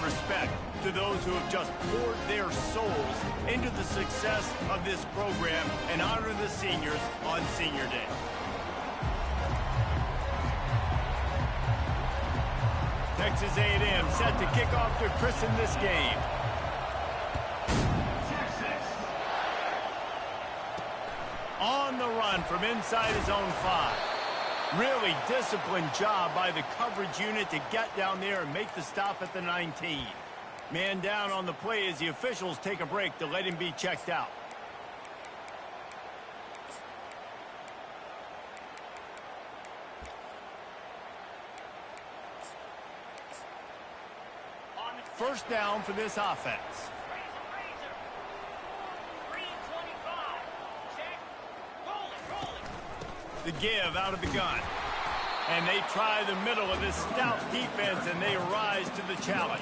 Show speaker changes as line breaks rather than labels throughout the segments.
respect to those who have just poured their souls into the success of this program and honor the seniors on Senior Day. Texas A&M set to kick off to christen this game. On the run from inside his own 5. Really disciplined job by the coverage unit to get down there and make the stop at the 19. Man down on the play as the officials take a break to let him be checked out. First down for this offense. The give out of the gun. And they try the middle of this stout defense, and they rise to the challenge.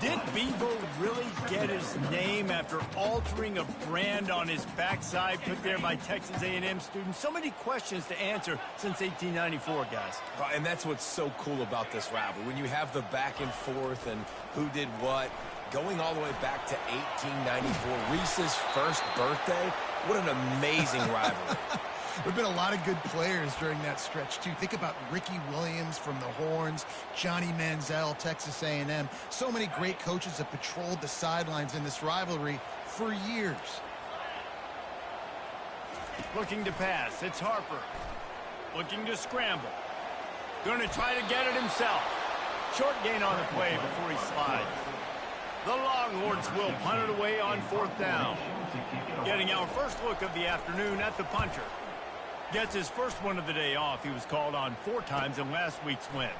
Did Bevo really get his name after altering a brand on his backside put there by Texas A&M students? So many questions to answer since 1894, guys.
And that's what's so cool about this rivalry. When you have the back and forth and who did what, going all the way back to 1894, Reese's first birthday, what an amazing rivalry.
There have been a lot of good players during that stretch, too. Think about Ricky Williams from the Horns, Johnny Manziel, Texas A&M. So many great coaches have patrolled the sidelines in this rivalry for years.
Looking to pass. It's Harper. Looking to scramble. Going to try to get it himself. Short gain on the play before he slides. The Longhorns will punt it away on 4th down. Getting our first look of the afternoon at the punter. Gets his first one of the day off. He was called on 4 times in last week's win.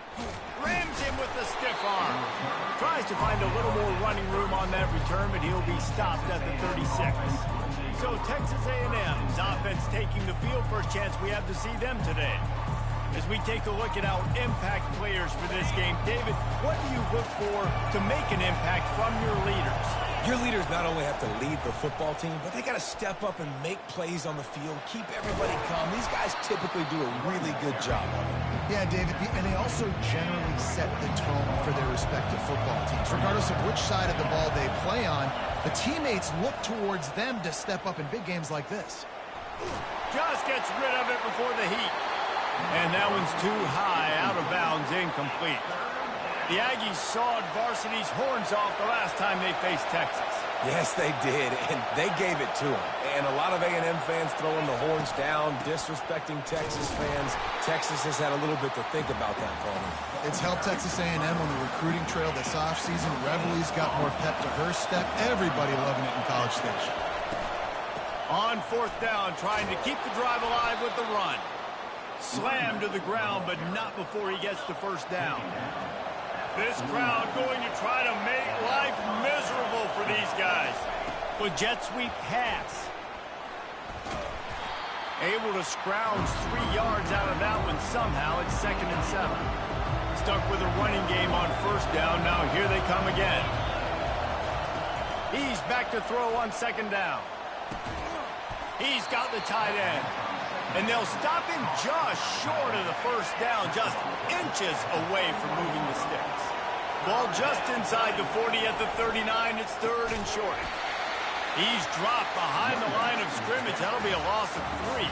Rams him with the stiff arm. Tries to find a little more running room on that return, but he'll be stopped at the 36. So Texas A&M's offense taking the field. First chance we have to see them today. As we take a look at our impact players for this game, David, what do you look for to make an impact from your leaders?
Your leaders not only have to lead the football team, but they got to step up and make plays on the field, keep everybody calm. These guys typically do a really good job of it.
Yeah, David, and they also generally set the tone for their respective football teams. Regardless of which side of the ball they play on, the teammates look towards them to step up in big games like this.
Just gets rid of it before the heat. And that one's too high, out of bounds, incomplete. The Aggies sawed varsity's horns off the last time they faced Texas.
Yes, they did, and they gave it to them. And a lot of A&M fans throwing the horns down, disrespecting Texas fans. Texas has had a little bit to think about that, Coleman.
It's helped Texas A&M on the recruiting trail this offseason. Reveille's got more pep to her step. Everybody loving it in College Station.
On 4th down, trying to keep the drive alive with the run. Slammed to the ground, but not before he gets the first down. This crowd going to try to make life miserable for these guys. With jet sweep pass. Able to scrounge 3 yards out of that one somehow. It's 2nd and 7. Stuck with a running game on 1st down. Now here they come again. He's back to throw on 2nd down. He's got the tight end. And they'll stop him just short of the 1st down, just inches away from moving the sticks. Ball just inside the 40 at the 39. It's 3rd and short. He's dropped behind the line of scrimmage. That'll be a loss of 3.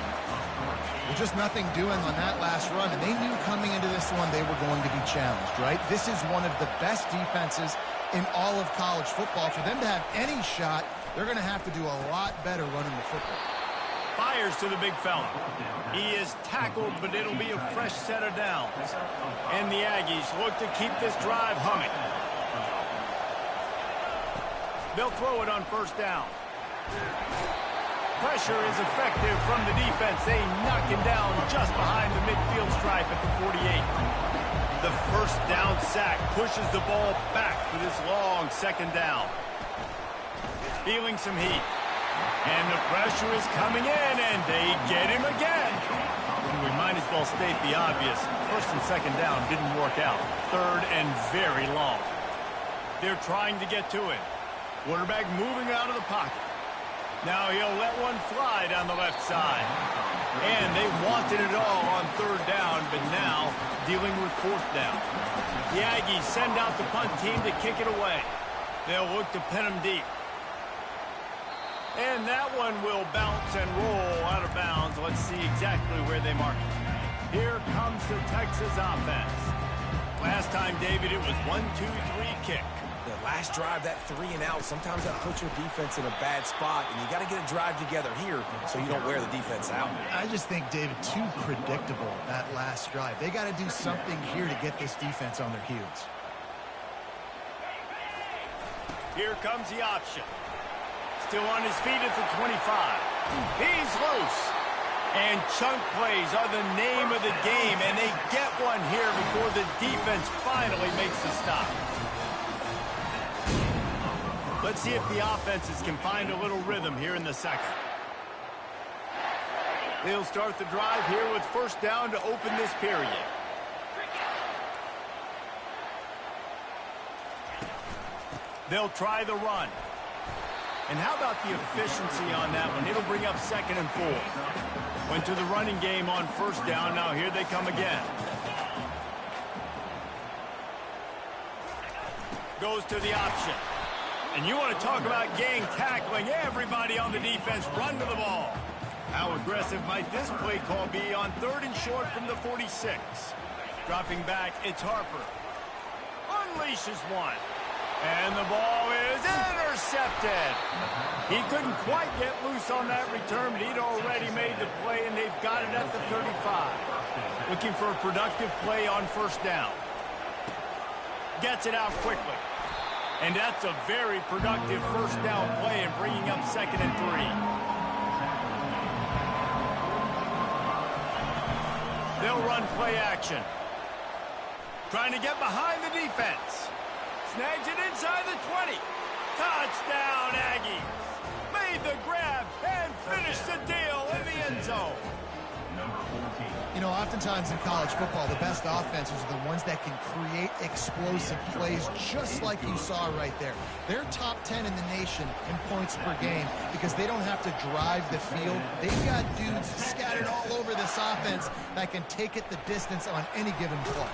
Well, just nothing doing on that last run, and they knew coming into this one they were going to be challenged, right? This is one of the best defenses in all of college football. For them to have any shot, they're going to have to do a lot better running the football.
Fires to the big fella. He is tackled, but it'll be a fresh set of downs. And the Aggies look to keep this drive humming. They'll throw it on 1st down. Pressure is effective from the defense. They knock him down just behind the midfield stripe at the 48. The 1st down sack pushes the ball back for this long 2nd down. Feeling some heat. And the pressure is coming in, and they get him again. We might as well state the obvious. 1st and 2nd down didn't work out. 3rd and very long. They're trying to get to it. Quarterback moving out of the pocket. Now he'll let one fly down the left side. And they wanted it all on 3rd down, but now dealing with fourth down. The Aggies send out the punt team to kick it away. They'll look to pin them deep. And that one will bounce and roll out of bounds. Let's see exactly where they mark it. Here comes the Texas offense. Last time, David, it was 1-2-3 kick.
The last drive, that 3 and out, sometimes that puts your defense in a bad spot, and you got to get a drive together here so you don't wear the defense out.
I just think, David, too predictable, that last drive. They got to do something here to get this defense on their heels.
Here comes the option. Still on his feet at the 25. He's loose. And chunk plays are the name of the game, and they get one here before the defense finally makes the stop. Let's see if the offenses can find a little rhythm here in the second. They'll start the drive here with first down to open this period. They'll try the run. And how about the efficiency on that one? It'll bring up 2nd and 4. Went to the running game on first down. Now here they come again. Goes to the option. And you want to talk about gang tackling. Everybody on the defense run to the ball. How aggressive might this play call be on 3rd and short from the 46? Dropping back, it's Harper. Unleashes one. And the ball is intercepted. He couldn't quite get loose on that return, but he'd already made the play, and they've got it at the 35. Looking for a productive play on first down. Gets it out quickly. And that's a very productive first down play and bringing up 2nd and 3. They'll run play action. Trying to get behind the defense. Snags it inside the 20. Touchdown, Aggies. Made the grab and finished the deal in the end zone.
You know, oftentimes in college football, the best offenses are the ones that can create explosive plays just like you saw right there. They're top 10 in the nation in points per game because they don't have to drive the field. They've got dudes scattered all over this offense that can take it the distance on any given play.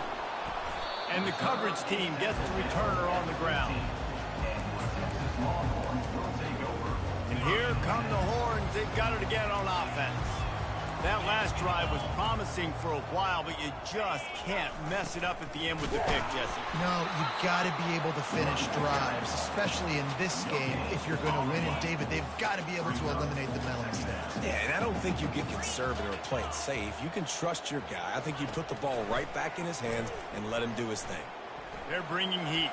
And the coverage team gets the returner on the ground. And here come the horns. They've got it again on offense. That last drive was promising for a while, but you just can't mess it up at the end with the pick, Jesse.
No, you got to be able to finish drives, especially in this game. If you're going to win, and David, they've got to be able to eliminate the mental mistakes.
Yeah, and I don't think you get conservative or play it safe. You can trust your guy. I think you put the ball right back in his hands and let him do his thing.
They're bringing heat.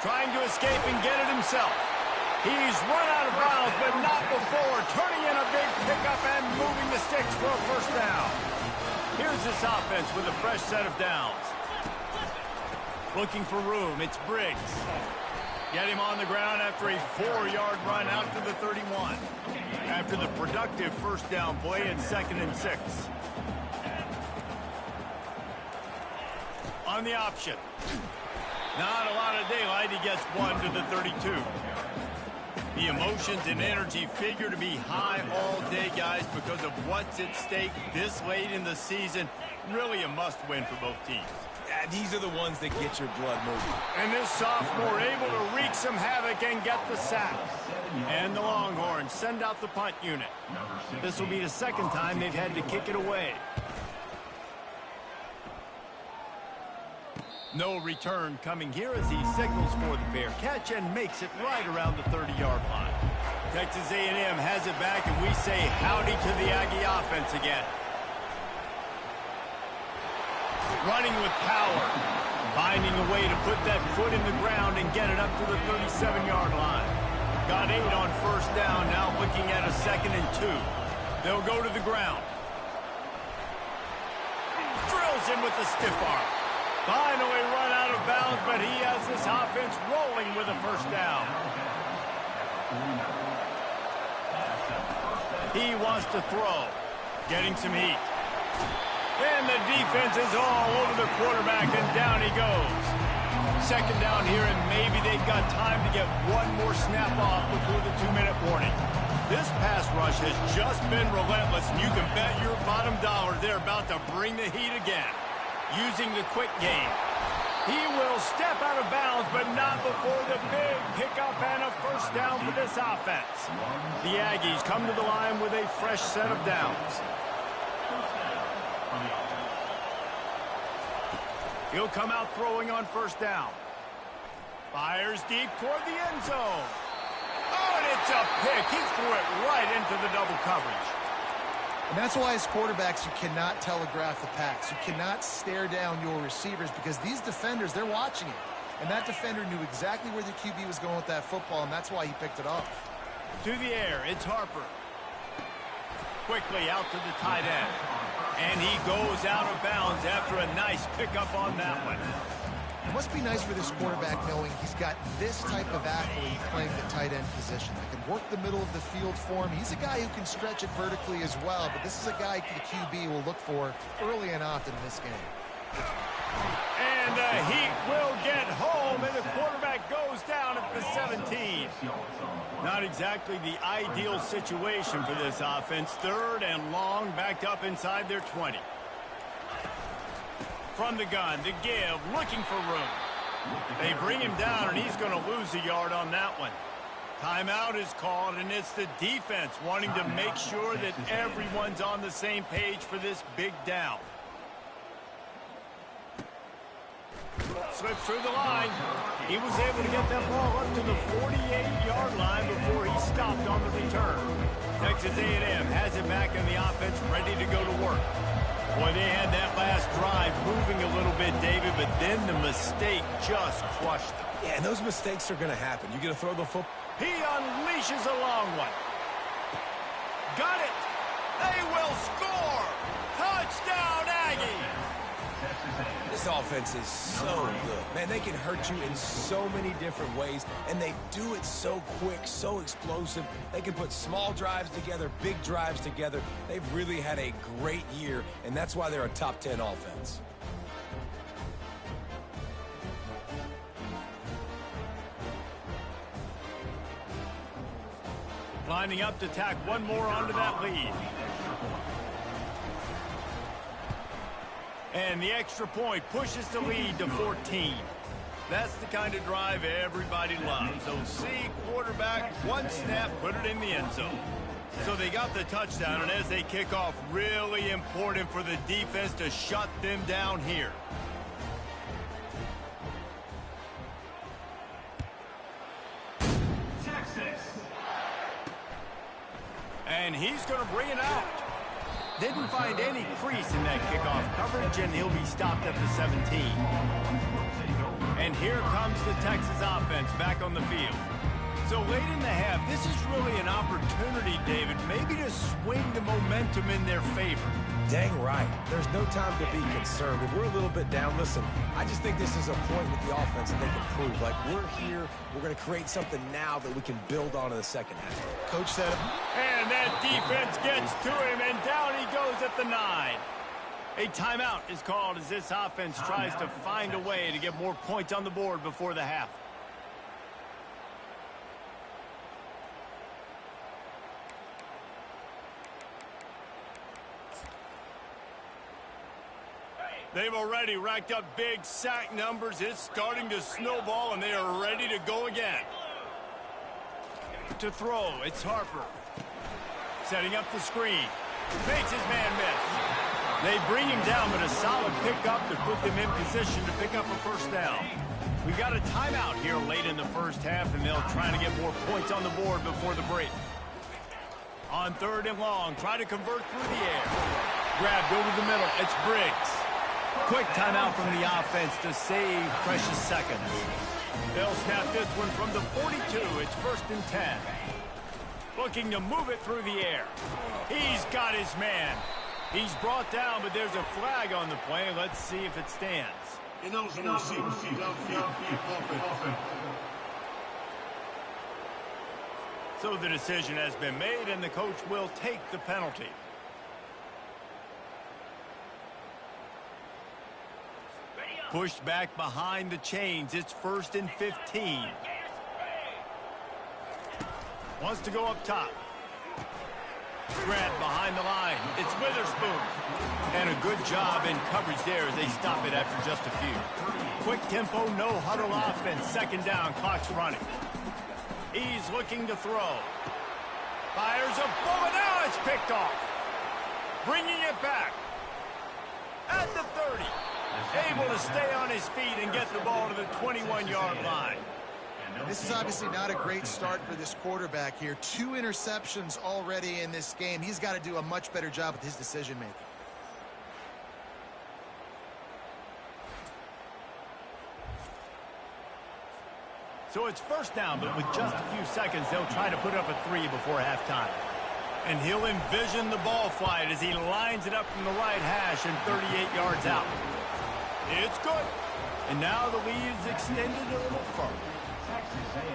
Trying to escape and get it himself. He's run out of bounds, but not before. Turning in a big pickup and moving the sticks for a first down. Here's this offense with a fresh set of downs. Looking for room. It's Briggs. Get him on the ground after a 4-yard run out to the 31. After the productive first down play, it's 2nd and 6. On the option. Not a lot of daylight. He gets one to the 32. The emotions and energy figure to be high all day, guys, because of what's at stake this late in the season. Really a must-win for both teams.
Yeah, these are the ones that get your blood moving.
And this sophomore able to wreak some havoc and get the sack. And the Longhorns send out the punt unit. This will be the 2nd time they've had to kick it away. No return coming here as he signals for the fair catch and makes it right around the 30-yard line. Texas A&M has it back, and we say howdy to the Aggie offense again. Running with power. Finding a way to put that foot in the ground and get it up to the 37-yard line. Got 8 on first down, now looking at a 2nd and 2. They'll go to the ground. Drills him with the stiff arm. Finally run out of bounds, but he has this offense rolling with a first down. He wants to throw. Getting some heat. And the defense is all over the quarterback, and down he goes. 2nd down here, and maybe they've got time to get one more snap off before the 2-minute warning. This pass rush has just been relentless, and you can bet your bottom dollar they're about to bring the heat again. using the quick game. He will step out of bounds, but not before the big pickup and a first down for this offense. The Aggies come to the line with a fresh set of downs. He'll come out throwing on first down. Fires deep toward the end zone. Oh, and it's a pick. He threw it right into the double coverage.
And that's why as quarterbacks, you cannot telegraph the pass. You cannot stare down your receivers because these defenders, they're watching it. And that defender knew exactly where the QB was going with that football, and that's why he picked it off.
To the air, it's Harper. Quickly out to the tight end. And he goes out of bounds after a nice pickup on that one.
It must be nice for this quarterback knowing he's got this type of athlete playing the tight end position that can work the middle of the field for him. He's a guy who can stretch it vertically as well, but this is a guy the QB will look for early and often in this game.
And the Heat will get home, and the quarterback goes down at the 17. Not exactly the ideal situation for this offense. Third and long, backed up inside their 20. From the gun, the give, looking for room. They bring him down, and he's going to lose a yard on that one. Timeout is called, and it's the defense wanting to make sure that everyone's on the same page for this big down. Slips through the line. He was able to get that ball up to the 48-yard line before he stopped on the return. Texas A&M has it back in the offense, ready to go to work. Boy, they had that last drive moving a little bit, David, but then the mistake just crushed them.
Yeah, and those mistakes are going to happen. You're going to throw the football.
He unleashes a long one. Got it. They will score. Touchdown, Aggies.
This offense is so good. Man, they can hurt you in so many different ways, and they do it so quick, so explosive. They can put small drives together, big drives together. They've really had a great year, and that's why they're a top 10 offense.
Lining up to tack one more onto that lead. And the extra point pushes the lead to 14. That's the kind of drive everybody loves. OC, quarterback, one snap, put it in the end zone. So they got the touchdown, and as they kick off, really important for the defense to shut them down here.
Texas.
And he's going to bring it out. Didn't find any crease in that kickoff coverage, and he'll be stopped at the 17. And here comes the Texas offense back on the field. So late in the half, this is really an opportunity, David, maybe to swing the momentum in their favor.
Dang right. There's no time to be concerned. If we're a little bit down, listen, I just think this is a point with the offense that they can prove. Like, we're here, we're going to create something now that we can build on in the second half.
Coach said it.
And that defense gets to him, and down he goes at the 9. A timeout is called as this offense tries to find a way to get more points on the board before the half. They've already racked up big sack numbers. It's starting to snowball, and they are ready to go again. To throw, it's Harper. Setting up the screen. Makes his man miss. They bring him down, but a solid pickup to put them in position to pick up a first down. We've got a timeout here late in the first half, and they'll try to get more points on the board before the break. On third and long, try to convert through the air. Grabbed over the middle. It's Briggs. Quick timeout from the offense to save precious seconds. They'll snap this one from the 42. It's first and 10. Looking to move it through the air. He's got his man. He's brought down, but there's a flag on the play. Let's see if it stands. So the decision has been made, and the coach will take the penalty. Pushed back behind the chains. It's first and 15. Wants to go up top. Grab behind the line. It's Witherspoon. And a good job in coverage there as they stop it after just a few. Quick tempo, no huddle offense. Second down, clock's running. He's looking to throw. Fires a bullet. Now it's picked off. Bringing it back. At the 30. Able to stay on his feet and get the ball to the 21-yard line.
This is obviously not a great start for this quarterback here. 2 interceptions already in this game. He's got to do a much better job with his decision-making.
So it's first down, but with just a few seconds, they'll try to put up a 3 before halftime. And he'll envision the ball flight as he lines it up from the right hash and 38 yards out. It's good. And now the lead is extended a little further.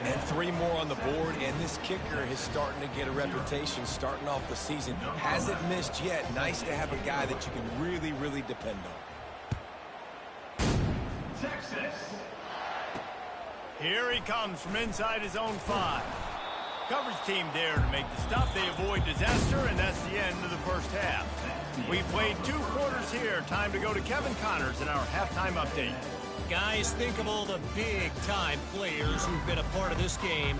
And 3 more on the board, and this kicker is starting to get a reputation starting off the season. Hasn't missed yet. Nice to have a guy that you can really, really depend on.
Texas. Here he comes from inside his own 5. Coverage team there to make the stop. They avoid disaster, and that's the end of the first half. We played 2 quarters here. Time to go to Kevin Connors in our halftime update.
Guys, think of all the big-time players who've been a part of this game.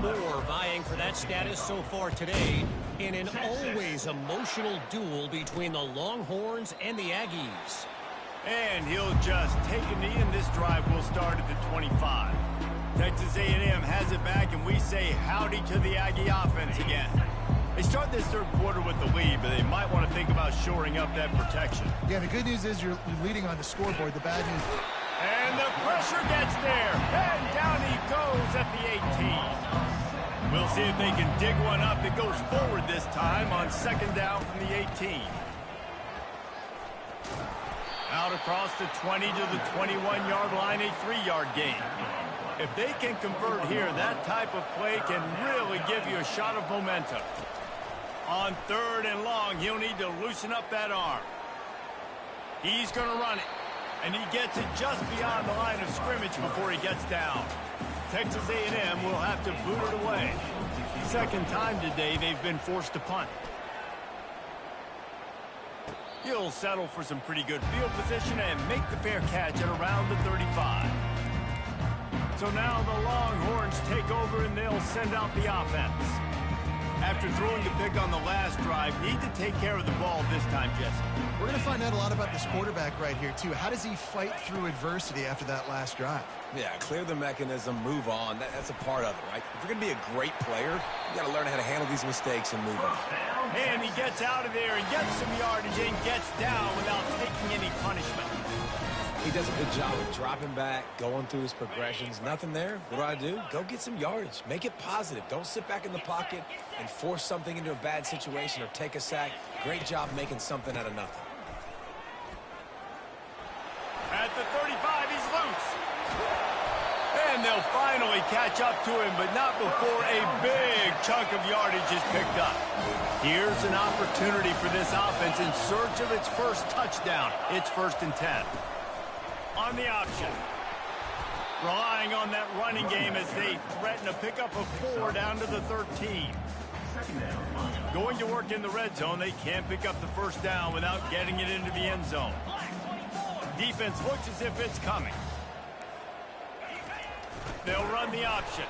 more vying for that status so far today in an always emotional duel between the Longhorns and the Aggies.
And he'll just take a knee, and this drive will start at the 25. Texas A&M has it back, and we say howdy to the Aggie offense again. They start this third quarter with the lead, but they might want to think about shoring up that protection.
Yeah, the good news is you're leading on the scoreboard. The bad news...
And the pressure gets there, and down he goes at the 18. We'll see if they can dig one up that goes forward this time on second down from the 18. Out across the 20 to the 21-yard line, a 3-yard gain. If they can convert here, that type of play can really give you a shot of momentum. On third and long, he'll need to loosen up that arm. He's going to run it, and he gets it just beyond the line of scrimmage before he gets down. Texas A&M will have to boot it away. Second time today they've been forced to punt. He'll settle for some pretty good field position and make the fair catch at around the 35. So now the Longhorns take over, and they'll send out the offense. After throwing the pick on the last drive, need to take care of the ball this time, Jesse.
We're going to find out a lot about this quarterback right here, too. How does he fight through adversity after that last drive?
Yeah, clear the mechanism, move on. That's a part of it, right? If you're going to be a great player, you got to learn how to handle these mistakes and move on.
And he gets out of there and gets some yardage and gets down without taking any punishment.
He does a good job of dropping back, going through his progressions. Nothing there. What do? Go get some yardage. Make it positive. Don't sit back in the pocket and force something into a bad situation or take a sack. Great job making something out of nothing.
At the 35, he's loose. And they'll finally catch up to him, but not before a big chunk of yardage is picked up. Here's an opportunity for this offense in search of its first touchdown. It's 1st and 10. On the option. Relying on that running game as they threaten a pickup of 4 down to the 13. Going to work in the red zone, they can't pick up the first down without getting it into the end zone. Defense looks as if it's coming. They'll run the option.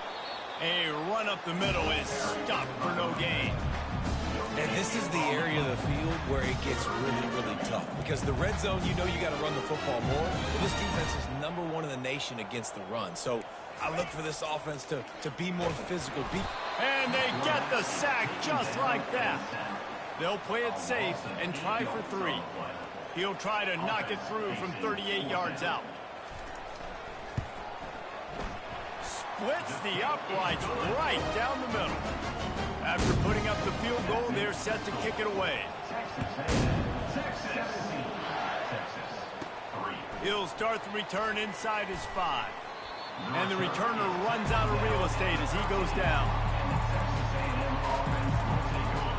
A run up the middle is stopped for no gain.
And this is the area of the field where it gets really, really tough. Because the red zone, you know you got to run the football more. But this defense is #1 in the nation against the run. So I look for this offense to be more physical.
And they get the sack just like that. They'll play it safe and try for 3. He'll try to knock it through from 38 yards out. Splits the uprights right down the middle. After putting up the field goal, they're set to kick it away. He'll start the return inside his 5. And the returner runs out of real estate as he goes down.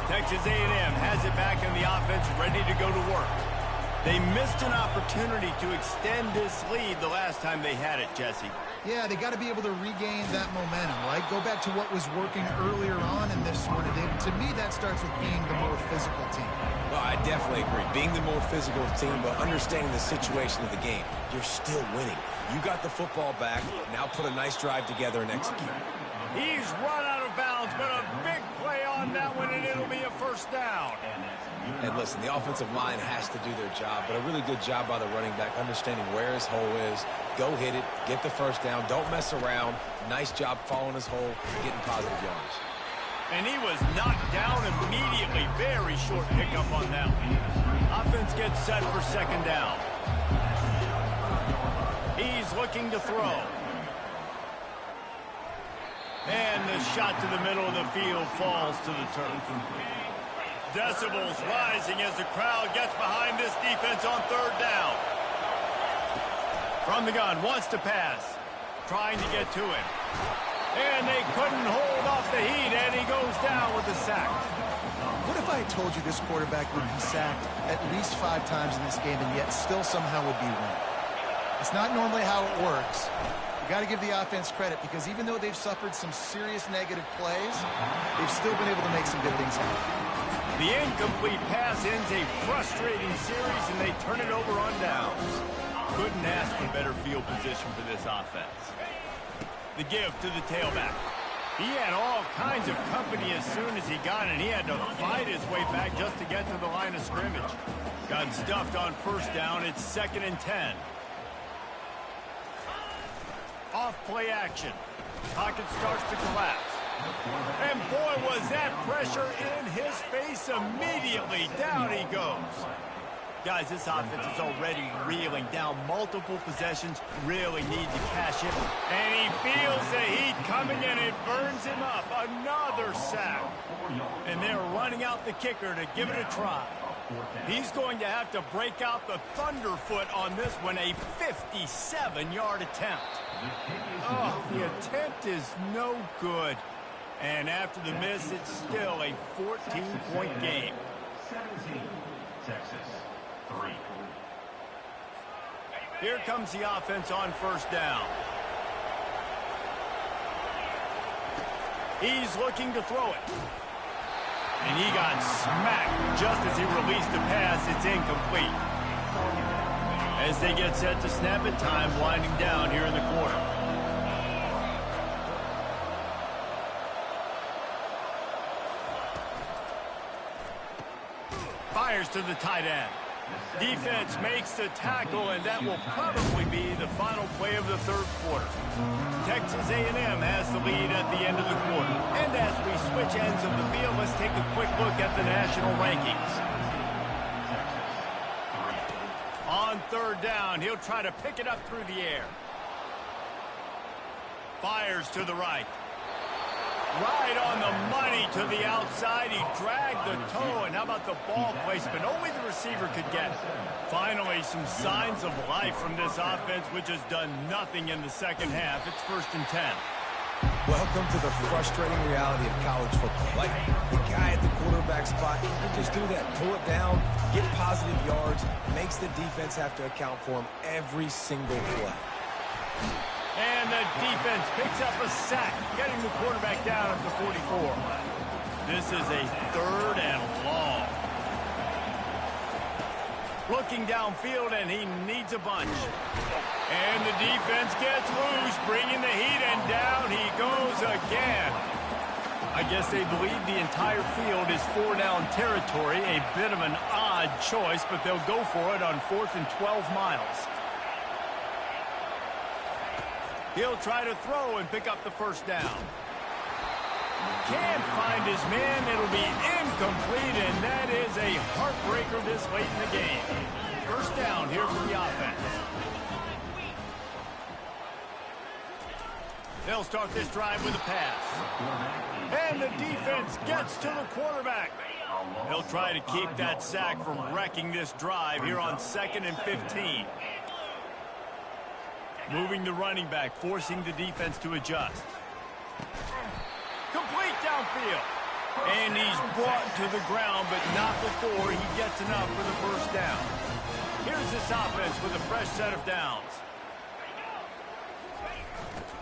Texas A&M has it back in the offense, ready to go to work. They missed an opportunity to extend this lead the last time they had it, Jesse.
Yeah, they got to be able to regain that momentum, right? Go back to what was working earlier on in this one. To me, that starts with being the more physical team.
Well, I definitely agree. Being the more physical team, but understanding the situation of the game. You're still winning. You got the football back. Now put a nice drive together and execute.
He's run out of bounds, but a big play on that one, and it'll be a first down.
And listen, the offensive line has to do their job, but a really good job by the running back, understanding where his hole is. Go hit it, get the first down, don't mess around. Nice job following his hole, getting positive yards.
And he was knocked down immediately. Very short pickup on that one. Offense gets set for second down. He's looking to throw. And the shot to the middle of the field falls to the turf. Decibels rising as the crowd gets behind this defense on third down. From the gun, wants to pass. Trying to get to him. And they couldn't hold off the heat, and he goes down with the sack.
What if I told you this quarterback would be sacked at least 5 times in this game and yet still somehow would be winning? It's not normally how it works. You got to give the offense credit because even though they've suffered some serious negative plays, they've still been able to make some good things happen.
The incomplete pass ends a frustrating series, and they turn it over on downs. Couldn't ask for better field position for this offense. The give to the tailback. He had all kinds of company as soon as he got it. He had to fight his way back just to get to the line of scrimmage. Got stuffed on first down. It's 2nd and 10. Off play action. Pocket starts to collapse. And boy, was that pressure in his face immediately. Down he goes. Guys, this offense is already reeling down multiple possessions, really need to cash in. And he feels the heat coming and it burns him up. Another sack. And they're running out the kicker to give it a try. He's going to have to break out the thunderfoot on this one, a 57-yard attempt. Oh, the attempt is no good. And after the miss, it's still a 14-point game.
17, Texas. 3.
Here comes the offense on first down. He's looking to throw it. And he got smacked just as he released the pass. It's incomplete. As they get set to snap it, time winding down here in the quarter. Fires to the tight end. Defense makes the tackle, and that will probably be the final play of the third quarter. Texas A&M has the lead at the end of the quarter. And as we switch ends of the field, let's take a quick look at the national rankings. On third down, he'll try to pick it up through the air. Fires to the right. Right on the money to the outside. He dragged the toe, and how about the ball placement? Only the receiver could get it. Finally, some signs of life from this offense, which has done nothing in the second half. It's 1st and 10.
Welcome to the frustrating reality of college football. Like, the guy at the quarterback spot, he can just do that. Pull it down, get positive yards, makes the defense have to account for him every single play.
And the defense picks up a sack, getting the quarterback down at the 44. This is a 3rd and long. Looking downfield, and he needs a bunch. And the defense gets loose, bringing the heat, and down he goes again. I guess they believe the entire field is 4-down territory. A bit of an odd choice, but they'll go for it on 4th and 12 miles. He'll try to throw and pick up the first down. Can't find his man. It'll be incomplete, and that is a heartbreaker this late in the game. First down here for the offense. They'll start this drive with a pass. And the defense gets to the quarterback. They'll try to keep that sack from wrecking this drive here on 2nd and 15. Moving the running back, forcing the defense to adjust. Complete downfield. And he's brought to the ground, but not before he gets enough for the first down. Here's this offense with a fresh set of downs.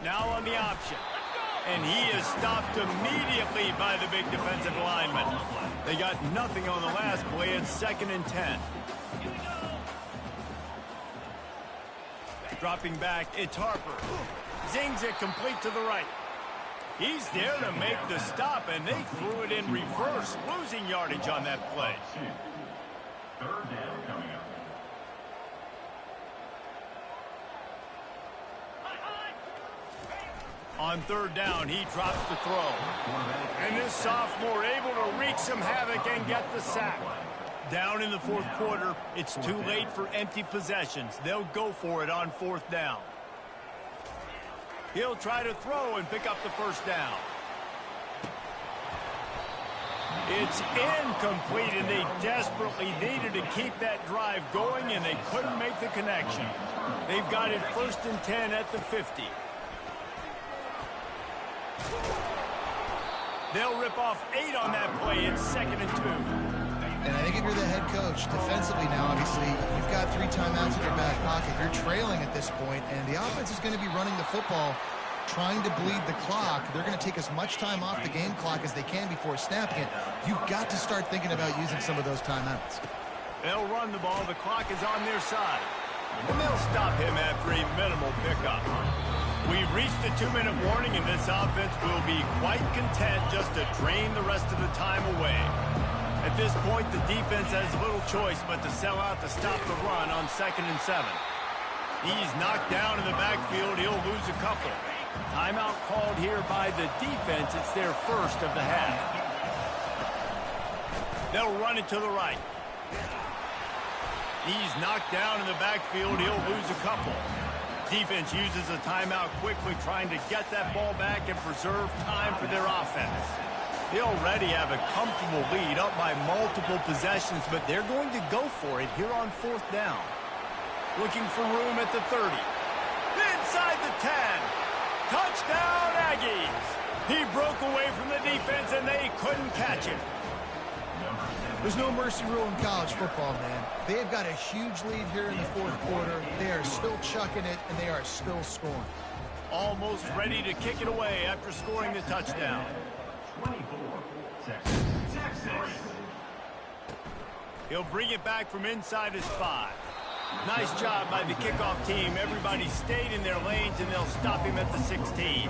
Now on the option. And he is stopped immediately by the big defensive lineman. They got nothing on the last play. It's 2nd and 10. Dropping back, it's Harper. Zings it complete to the right. He's there to make the stop, and they threw it in reverse, losing yardage on that play.
3rd down coming up.
On 3rd down, he drops the throw. And this sophomore able to wreak some havoc and get the sack. Down in the 4th quarter, it's too late for empty possessions. They'll go for it on 4th down. He'll try to throw and pick up the first down. It's incomplete, and they desperately needed to keep that drive going, and they couldn't make the connection. They've got it 1st and 10 at the 50. They'll rip off 8 on that play. It's 2nd and 2.
And I think if you're the head coach, defensively now, obviously, you've got 3 timeouts in your back pocket. You're trailing at this point, and the offense is going to be running the football, trying to bleed the clock. They're going to take as much time off the game clock as they can before snapping it. You've got to start thinking about using some of those timeouts.
They'll run the ball. The clock is on their side. And they'll stop him after a minimal pickup. We've reached the 2-minute warning, and this offense will be quite content just to drain the rest of the time away. At this point, the defense has little choice but to sell out to stop the run on 2nd and 7. He's knocked down in the backfield. He'll lose a couple. Timeout called here by the defense. It's their first of the half. They'll run it to the right. He's knocked down in the backfield. He'll lose a couple. Defense uses a timeout quickly, trying to get that ball back and preserve time for their offense. They already have a comfortable lead, up by multiple possessions, but they're going to go for it here on 4th down. Looking for room at the 30. Inside the 10. Touchdown, Aggies. He broke away from the defense, and they couldn't catch him.
There's no mercy rule in college football, man. They've got a huge lead here in the 4th quarter. They are still chucking it, and they are still scoring.
Almost ready to kick it away after scoring the touchdown.
24, Texas.
He'll bring it back from inside his 5. Nice job by the kickoff team. Everybody stayed in their lanes, and they'll stop him at the 16.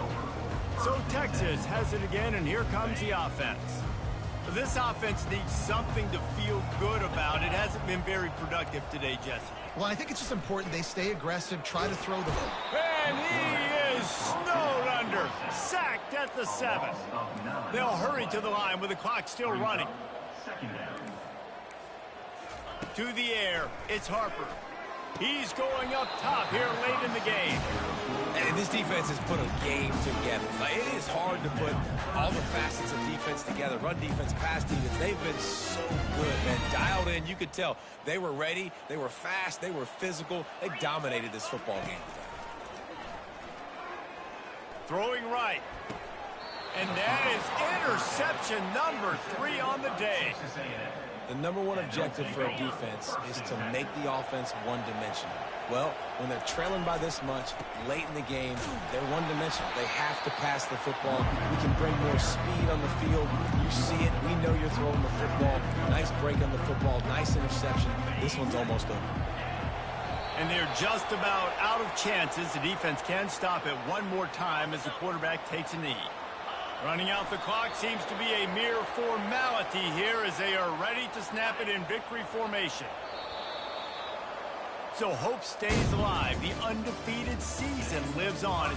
So Texas has it again, and here comes the offense. This offense needs something to feel good about. It hasn't been very productive today, Jesse.
Well, I think it's just important they stay aggressive, try to throw the ball.
And he is snowed under, sacked at the 7. They'll hurry to the line with the clock still running. To the air, it's Harper. He's going up top here late in the game.
And this defense has put a game together. Like, it is hard to put all the facets of defense together. Run defense, pass defense. They've been so good, man. Dialed in. You could tell they were ready. They were fast. They were physical. They dominated this football game today.
Throwing right. And that is interception number 3 on the day.
The number one objective for a defense is to make the offense one-dimensional. Well, when they're trailing by this much, late in the game, they're one-dimensional. They have to pass the football. We can bring more speed on the field. You see it. We know you're throwing the football. Nice break on the football. Nice interception. This one's almost over.
And they're just about out of chances. The defense can stop it one more time as the quarterback takes a knee. Running out the clock seems to be a mere formality here as they are ready to snap it in victory formation. So hope stays alive. The undefeated season lives on.